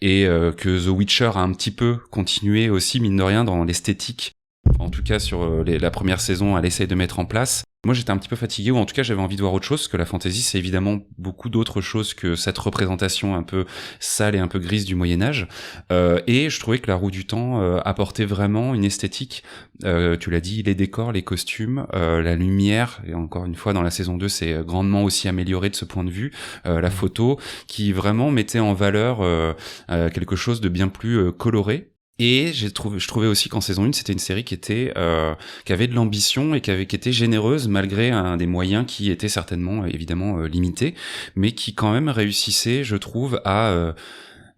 et que The Witcher a un petit peu continué aussi, mine de rien, dans l'esthétique. En tout cas, sur la première saison, elle essaye de mettre en place. Moi, j'étais un petit peu fatigué, ou en tout cas, j'avais envie de voir autre chose, parce que la fantasy, c'est évidemment beaucoup d'autres choses que cette représentation un peu sale et un peu grise du Moyen-Âge. Et je trouvais que la roue du temps apportait vraiment une esthétique. Tu l'as dit, les décors, les costumes, la lumière, et encore une fois, dans la saison 2, c'est grandement aussi amélioré de ce point de vue. La photo, qui vraiment mettait en valeur quelque chose de bien plus coloré. Et je trouvais aussi qu'en saison 1, c'était une série qui avait de l'ambition et qui était généreuse malgré des moyens qui étaient certainement, évidemment, limités, mais qui quand même réussissaient, je trouve, à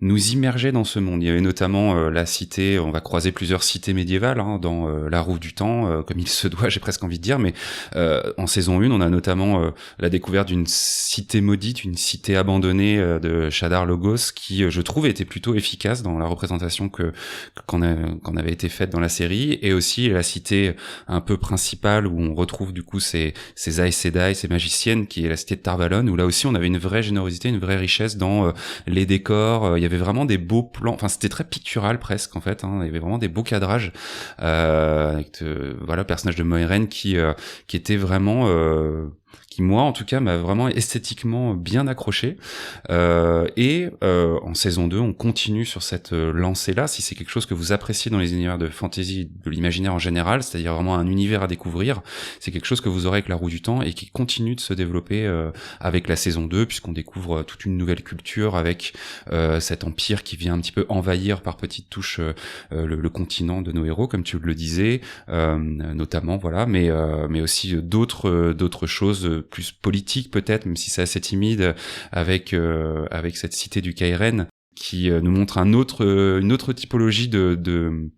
nous immerger dans ce monde. Il y avait notamment la cité, on va croiser plusieurs cités médiévales dans la roue du temps, comme il se doit, j'ai presque envie de dire, mais en saison 1, on a notamment la découverte d'une cité maudite, une cité abandonnée de Shadar Logos, qui, je trouve, était plutôt efficace dans la représentation qu'on avait été faite dans la série, et aussi la cité un peu principale où on retrouve du coup ces Aes Sedai, ces magiciennes, qui est la cité de Tar-Valon, où là aussi on avait une vraie générosité, une vraie richesse dans les décors. Il y avait vraiment des beaux plans, enfin c'était très pictural presque en fait, il y avait vraiment des beaux cadrages avec le personnage de Moiraine qui était vraiment qui moi en tout cas m'a vraiment esthétiquement bien accroché, et en saison 2 on continue sur cette lancée là. Si c'est quelque chose que vous appréciez dans les univers de fantasy, de l'imaginaire en général, c'est-à-dire vraiment un univers à découvrir, c'est quelque chose que vous aurez avec la roue du temps et qui continue de se développer avec la saison 2, puisqu'on découvre toute une nouvelle culture avec cet empire qui vient un petit peu envahir par petites touches le continent de nos héros, comme tu le disais, notamment, voilà, mais aussi d'autres choses plus politiques peut-être, même si c'est assez timide, avec cette cité du Kairen qui nous montre une autre typologie de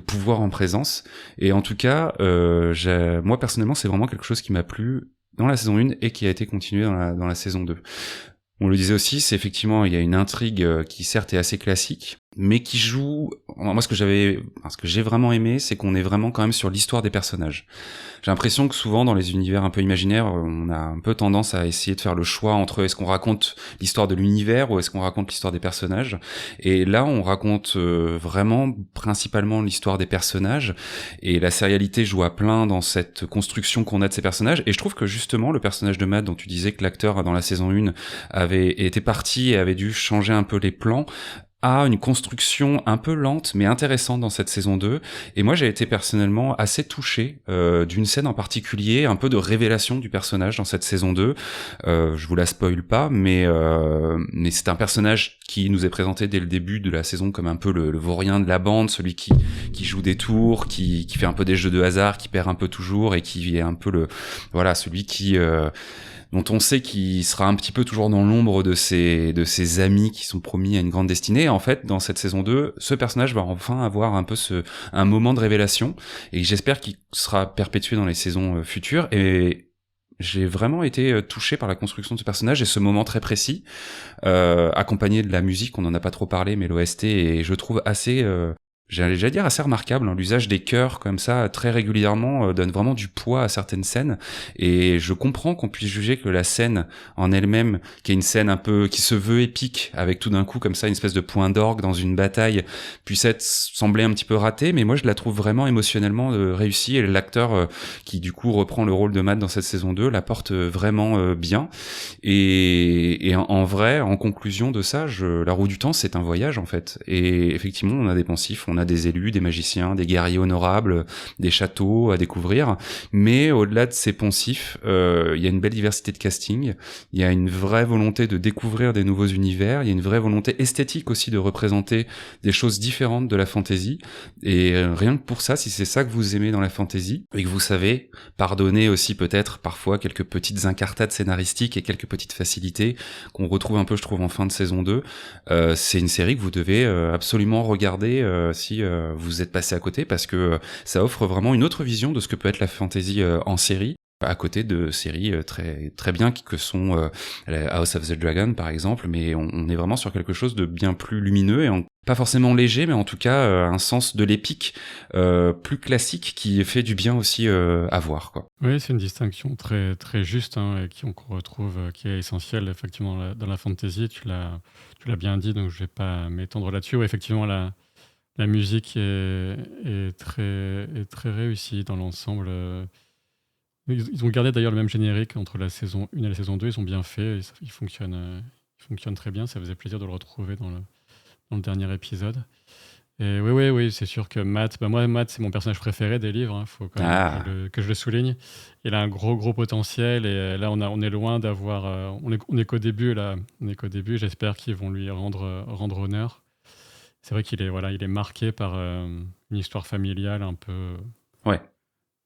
pouvoir en présence. Et en tout cas, moi personnellement, c'est vraiment quelque chose qui m'a plu dans la saison 1 et qui a été continué dans la saison 2. On le disait aussi, c'est effectivement, il y a une intrigue qui certes est assez classique, mais qui joue. Moi, ce que j'ai vraiment aimé, c'est qu'on est vraiment quand même sur l'histoire des personnages. J'ai l'impression que souvent dans les univers un peu imaginaires, on a un peu tendance à essayer de faire le choix entre est-ce qu'on raconte l'histoire de l'univers ou est-ce qu'on raconte l'histoire des personnages. Et là, on raconte vraiment principalement l'histoire des personnages, et la sérialité joue à plein dans cette construction qu'on a de ces personnages. Et je trouve que justement, le personnage de Matt, dont tu disais que l'acteur dans la saison 1 avait été parti et avait dû changer un peu les plans, a une construction un peu lente mais intéressante dans cette saison 2, et moi j'ai été personnellement assez touché d'une scène en particulier, un peu de révélation du personnage dans cette saison 2. Je vous la spoil pas, mais c'est un personnage qui nous est présenté dès le début de la saison comme un peu le vaurien de la bande, celui qui joue des tours, qui fait un peu des jeux de hasard, qui perd un peu toujours, et qui est un peu celui qui dont on sait qu'il sera un petit peu toujours dans l'ombre de ses amis qui sont promis à une grande destinée. Et en fait, dans cette saison 2, ce personnage va enfin avoir un peu un moment de révélation, et j'espère qu'il sera perpétué dans les saisons futures. Et j'ai vraiment été touché par la construction de ce personnage et ce moment très précis, accompagné de la musique. On en a pas trop parlé, mais l'OST est, je trouve, assez... j'allais déjà dire assez remarquable, hein. L'usage des chœurs comme ça très régulièrement donne vraiment du poids à certaines scènes, et je comprends qu'on puisse juger que la scène en elle-même, qui est une scène un peu qui se veut épique, avec tout d'un coup comme ça une espèce de point d'orgue dans une bataille, puisse sembler un petit peu ratée, mais moi je la trouve vraiment émotionnellement réussie, et l'acteur qui du coup reprend le rôle de Matt dans cette saison 2 la porte vraiment bien, et en vrai, en conclusion de ça, la roue du temps c'est un voyage en fait, et effectivement on a des pensifs, on a des élus, des magiciens, des guerriers honorables, des châteaux à découvrir, mais au-delà de ces poncifs, il y a une belle diversité de casting, il y a une vraie volonté de découvrir des nouveaux univers, il y a une vraie volonté esthétique aussi de représenter des choses différentes de la fantasy, et rien que pour ça, si c'est ça que vous aimez dans la fantasy, et que vous savez pardonner aussi peut-être parfois quelques petites incartades scénaristiques et quelques petites facilités qu'on retrouve un peu, je trouve, en fin de saison 2, c'est une série que vous devez absolument regarder si vous êtes passé à côté, parce que ça offre vraiment une autre vision de ce que peut être la fantasy en série, à côté de séries très très bien que sont House of the Dragon par exemple, mais on est vraiment sur quelque chose de bien plus lumineux, et pas forcément léger, mais en tout cas un sens de l'épique plus classique qui fait du bien aussi à voir, quoi. Oui, c'est une distinction très, très juste, hein, et qu'on retrouve, qui est essentielle effectivement dans la fantasy. Tu l'as bien dit, donc je vais pas m'étendre là-dessus. Ouais, effectivement, la musique est très réussie dans l'ensemble. Ils ont gardé d'ailleurs le même générique entre la saison 1 et la saison 2. Ils ont bien fait. Il fonctionne très bien. Ça faisait plaisir de le retrouver dans le dernier épisode. Et oui, c'est sûr que Matt, Matt, c'est mon personnage préféré des livres. Il faut quand même que je le souligne. Il a un gros potentiel. Et là, on est loin d'avoir. On est qu'au début, là. On est qu'au début. J'espère qu'ils vont lui rendre honneur. C'est vrai qu'il est marqué par une histoire familiale un peu. Ouais.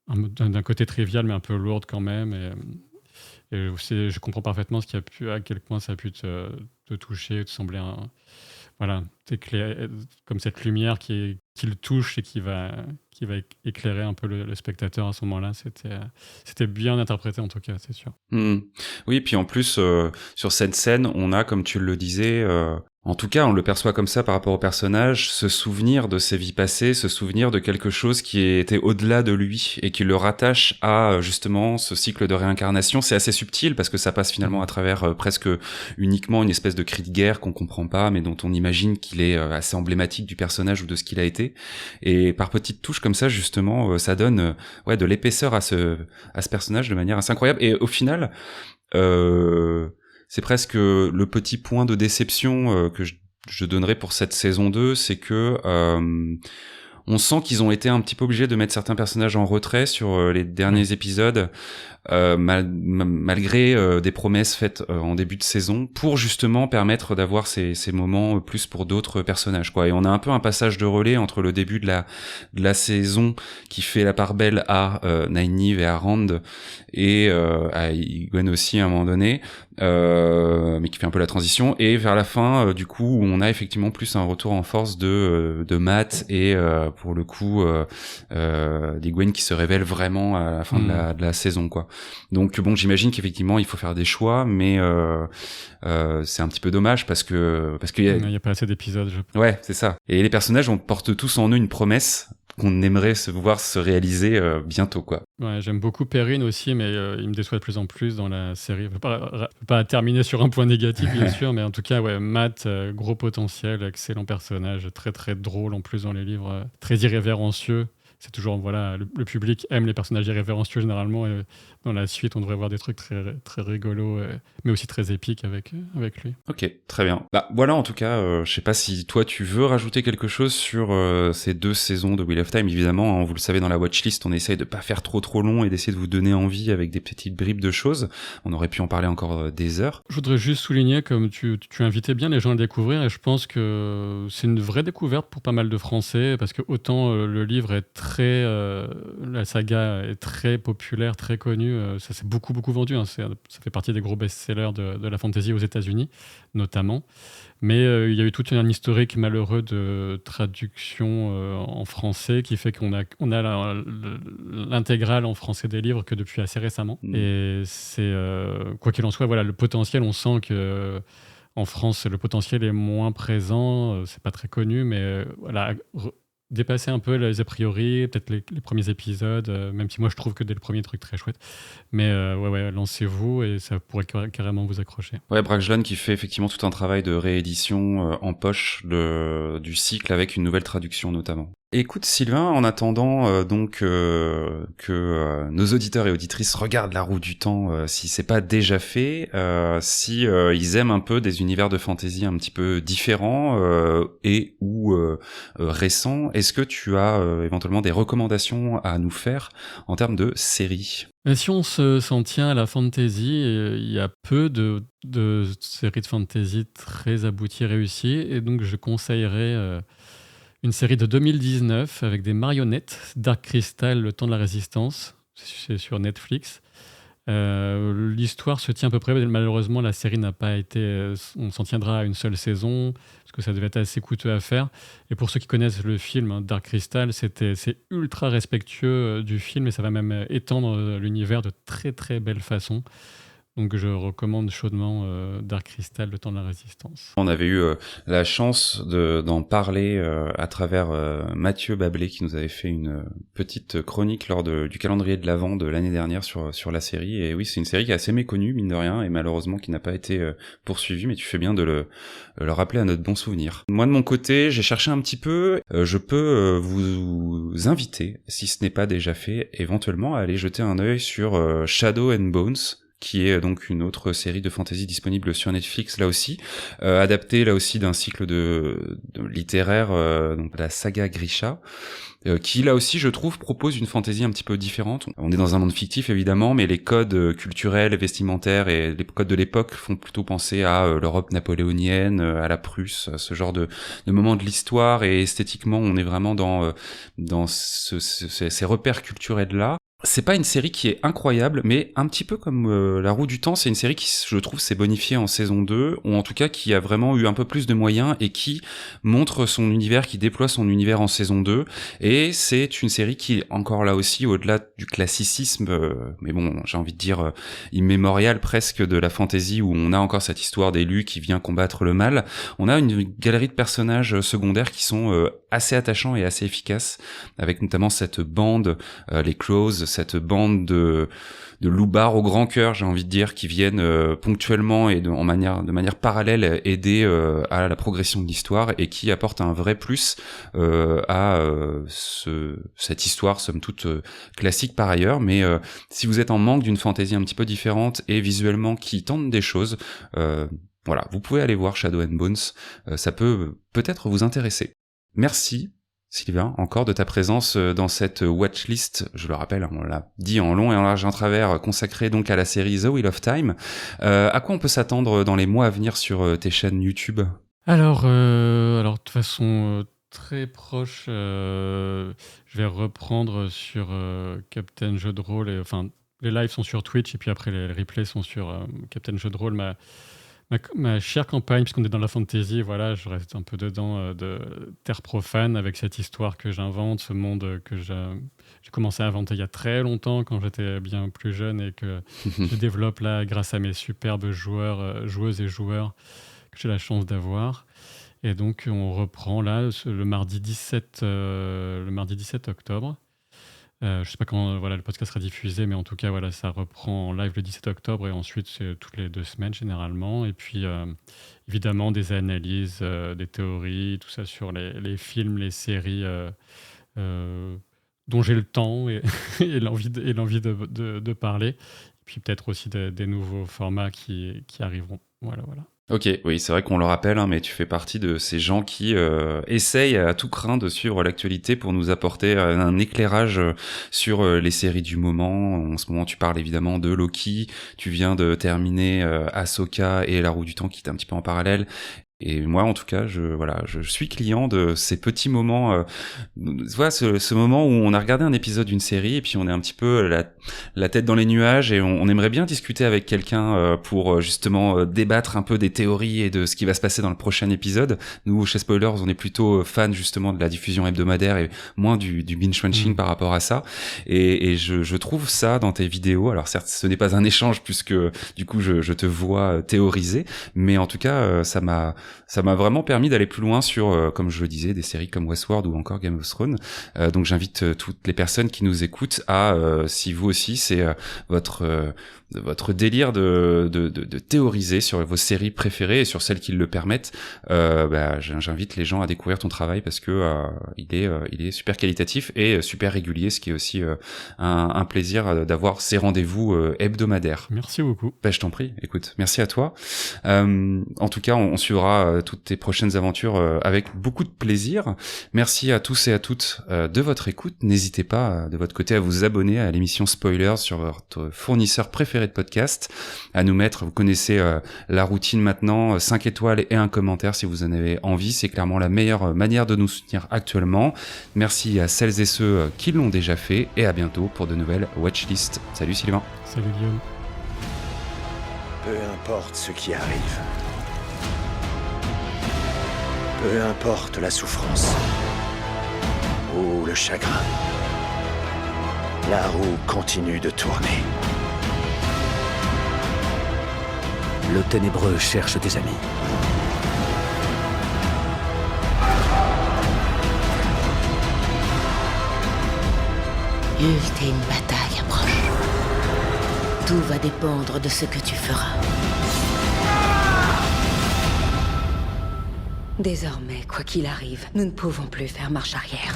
D'un côté trivial, mais un peu lourde quand même. Et je comprends parfaitement à quel point ça a pu te toucher, te sembler comme cette lumière qui le touche et qui va éclairer un peu le spectateur à ce moment-là. C'était bien interprété en tout cas, c'est sûr. Oui, puis en plus, sur cette scène, on a, comme tu le disais, en tout cas, on le perçoit comme ça par rapport au personnage, se souvenir de ses vies passées, se souvenir de quelque chose qui était au-delà de lui et qui le rattache à justement ce cycle de réincarnation. C'est assez subtil parce que ça passe finalement à travers presque uniquement une espèce de cri de guerre qu'on comprend pas, mais dont on imagine qu'il est assez emblématique du personnage ou de ce qu'il a été. Et par petites touches comme ça, justement, ça donne de l'épaisseur à ce personnage de manière assez incroyable. Et au final, c'est presque le petit point de déception que je donnerais pour cette saison 2, c'est que on sent qu'ils ont été un petit peu obligés de mettre certains personnages en retrait sur les derniers épisodes, malgré des promesses faites en début de saison, pour justement permettre d'avoir ces moments plus pour d'autres personnages, quoi. Et on a un peu un passage de relais entre le début de la saison qui fait la part belle à Nynaeve et à Rand, et à Egwene aussi à un moment donné, mais qui fait un peu la transition, et vers la fin du coup où on a effectivement plus un retour en force de Matt et pour le coup d'Egwene qui se révèle vraiment à la fin de la saison, quoi. Donc bon, j'imagine qu'effectivement il faut faire des choix, mais c'est un petit peu dommage parce que il y a pas assez d'épisodes. Ouais, c'est ça. Et les personnages, on porte tous en eux une promesse qu'on aimerait voir se réaliser bientôt, quoi. Ouais, j'aime beaucoup Perrine aussi, mais il me déçoit de plus en plus dans la série. Je ne peux pas terminer sur un point négatif, bien sûr, mais en tout cas, ouais, Matt, gros potentiel, excellent personnage, très très drôle en plus dans les livres, très irrévérencieux. C'est toujours, le public aime les personnages irrévérencieux généralement, et dans la suite, on devrait voir des trucs très, très rigolos, mais aussi très épiques avec lui. Ok, très bien. Bah, voilà, en tout cas, je sais pas si toi, tu veux rajouter quelque chose sur ces 2 saisons de Wheel of Time. Évidemment, hein, vous le savez, dans la watchlist, on essaye de pas faire trop long et d'essayer de vous donner envie avec des petites bribes de choses. On aurait pu en parler encore des heures. Je voudrais juste souligner, comme tu invitais bien les gens à le découvrir, et je pense que c'est une vraie découverte pour pas mal de Français, parce que autant le livre est la saga est très populaire, très connue. Ça s'est beaucoup vendu, hein. Ça fait partie des gros best-sellers de la fantasy aux États-Unis, notamment. Mais il y a eu tout un historique malheureux de traduction en français qui fait qu'on a l'intégrale en français des livres que depuis assez récemment. Et c'est, quoi qu'il en soit, voilà, le potentiel, on sent que en France, le potentiel est moins présent. C'est pas très connu, mais voilà, dépasser un peu les a priori, peut-être les premiers épisodes, même si moi je trouve que dès le premier truc très chouette. Mais ouais, lancez-vous et ça pourrait carrément vous accrocher. Ouais, Brajlon qui fait effectivement tout un travail de réédition en poche du cycle avec une nouvelle traduction notamment. Écoute Sylvain, en attendant que nos auditeurs et auditrices regardent La Roue du Temps, si c'est pas déjà fait, si ils aiment un peu des univers de fantasy un petit peu différents et ou récents, est-ce que tu as éventuellement des recommandations à nous faire en termes de séries ? Et si on s'en tient à la fantasy, il y a peu de séries de fantasy très abouties, réussies, et donc je conseillerais une série de 2019 avec des marionnettes, Dark Crystal, Le Temps de la Résistance, c'est sur Netflix. L'histoire se tient à peu près, malheureusement la série n'a pas été, on s'en tiendra à une seule saison, parce que ça devait être assez coûteux à faire. Et pour ceux qui connaissent le film, hein, Dark Crystal, c'est ultra respectueux du film, et ça va même étendre l'univers de très très belle façon. Donc je recommande chaudement Dark Crystal, Le Temps de la Résistance. On avait eu la chance d'en parler à travers Mathieu Bablé qui nous avait fait une petite chronique lors du calendrier de l'Avent de l'année dernière sur la série. Et oui, c'est une série qui est assez méconnue, mine de rien, et malheureusement qui n'a pas été poursuivie, mais tu fais bien de le rappeler à notre bon souvenir. Moi de mon côté, j'ai cherché un petit peu, je peux vous inviter, si ce n'est pas déjà fait, éventuellement à aller jeter un œil sur Shadow and Bones, qui est donc une autre série de fantasy disponible sur Netflix là aussi, adaptée là aussi d'un cycle de littéraire, donc la saga Grisha, qui là aussi je trouve propose une fantasy un petit peu différente. On est dans un monde fictif évidemment, mais les codes culturels, vestimentaires et les codes de l'époque font plutôt penser à l'Europe napoléonienne, à la Prusse, ce genre de moment de l'histoire, et esthétiquement on est vraiment dans ces repères culturels là. C'est pas une série qui est incroyable, mais un petit peu comme La Roue du Temps, c'est une série qui, je trouve, s'est bonifiée en saison 2, ou en tout cas qui a vraiment eu un peu plus de moyens et qui montre son univers, qui déploie son univers en saison 2. Et c'est une série qui, encore là aussi, au-delà du classicisme, mais bon, j'ai envie de dire immémorial presque de la fantasy, où on a encore cette histoire d'élu qui vient combattre le mal, on a une galerie de personnages secondaires qui sont assez attachants et assez efficaces, avec notamment cette bande, les Crows, cette bande de loupards au grand cœur, j'ai envie de dire, qui viennent ponctuellement et de manière parallèle aider à la progression de l'histoire, et qui apportent un vrai plus à cette histoire somme toute classique par ailleurs, mais si vous êtes en manque d'une fantaisie un petit peu différente et visuellement qui tente des choses, voilà, vous pouvez aller voir Shadow and Bones, ça peut peut-être vous intéresser. Merci Sylvain, encore de ta présence dans cette watchlist, je le rappelle, on l'a dit en long et en large et en travers, consacrée donc à la série The Wheel of Time. À quoi on peut s'attendre dans les mois à venir sur tes chaînes YouTube ? Alors de toute façon très proche, je vais reprendre sur Captain Jeu de Rôle, enfin les lives sont sur Twitch et puis après les replays sont sur Captain Jeu de Rôle, ma chère campagne, puisqu'on est dans la fantasy, voilà, je reste un peu dedans, de Terre Profane, avec cette histoire que j'invente, ce monde que j'ai commencé à inventer il y a très longtemps, quand j'étais bien plus jeune, et que je développe là grâce à mes superbes joueuses et joueurs que j'ai la chance d'avoir. Et donc on reprend là le mardi 17 octobre. Je ne sais pas quand le podcast sera diffusé, mais en tout cas, voilà, ça reprend en live le 17 octobre, et ensuite, c'est toutes les 2 semaines généralement. Et puis, évidemment, des analyses, des théories, tout ça sur les films, les séries dont j'ai le temps et, et l'envie de parler. Et puis, peut-être aussi des nouveaux formats qui arriveront. Voilà. Ok, oui, c'est vrai qu'on le rappelle, hein, mais tu fais partie de ces gens qui essayent à tout craint de suivre l'actualité pour nous apporter un éclairage sur les séries du moment. En ce moment, tu parles évidemment de Loki, tu viens de terminer Ahsoka et La Roue du Temps qui est un petit peu en parallèle. Et moi, en tout cas, je suis client de ces petits moments. Voilà, ce moment où on a regardé un épisode d'une série et puis on est un petit peu la tête dans les nuages et on aimerait bien discuter avec quelqu'un pour justement débattre un peu des théories et de ce qui va se passer dans le prochain épisode. Nous, chez Spoilers, on est plutôt fans justement de la diffusion hebdomadaire et moins du binge-watching par rapport à ça. Et je trouve ça dans tes vidéos. Alors certes, ce n'est pas un échange puisque du coup je te vois théoriser, mais en tout cas ça m'a vraiment permis d'aller plus loin sur, comme je le disais, des séries comme Westworld ou encore Game of Thrones. Donc j'invite toutes les personnes qui nous écoutent à, si vous aussi c'est votre délire de théoriser sur vos séries préférées et sur celles qui le permettent, j'invite les gens à découvrir ton travail parce que il est super qualitatif et super régulier, ce qui est aussi un plaisir d'avoir ces rendez-vous hebdomadaires. Merci beaucoup. Je t'en prie, écoute, merci à toi. En tout cas, on suivra toutes tes prochaines aventures avec beaucoup de plaisir. Merci à tous et à toutes de votre écoute. N'hésitez pas de votre côté à vous abonner à l'émission Spoilers sur votre fournisseur préféré de podcast, à nous mettre, vous connaissez la routine maintenant, 5 étoiles et un commentaire si vous en avez envie. C'est clairement la meilleure manière de nous soutenir actuellement. Merci à celles et ceux qui l'ont déjà fait et à bientôt pour de nouvelles watchlists. Salut Sylvain. Salut Guillaume. Peu importe ce qui arrive. Peu importe la souffrance. Ou le chagrin. La roue continue de tourner. Le ténébreux cherche des amis. L'ultime bataille approche. Tout va dépendre de ce que tu feras. Désormais, quoi qu'il arrive, nous ne pouvons plus faire marche arrière.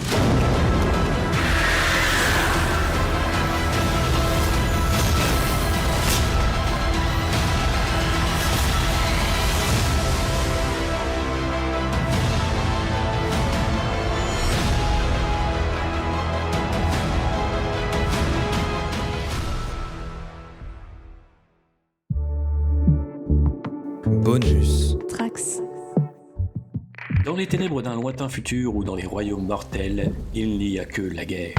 Bonus. Trax. Dans les ténèbres d'un lointain futur ou dans les royaumes mortels, il n'y a que la guerre.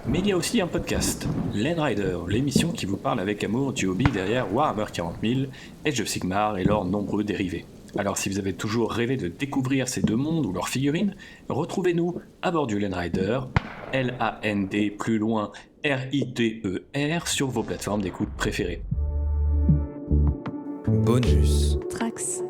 Mais il y a aussi un podcast, Landrider, l'émission qui vous parle avec amour du hobby derrière Warhammer 40 000, Age of Sigmar et leurs nombreux dérivés. Alors si vous avez toujours rêvé de découvrir ces deux mondes ou leurs figurines, retrouvez-nous à bord du Landrider, L-A-N-D plus loin R-I-D-E-R sur vos plateformes d'écoute préférées. Bonus. Trax.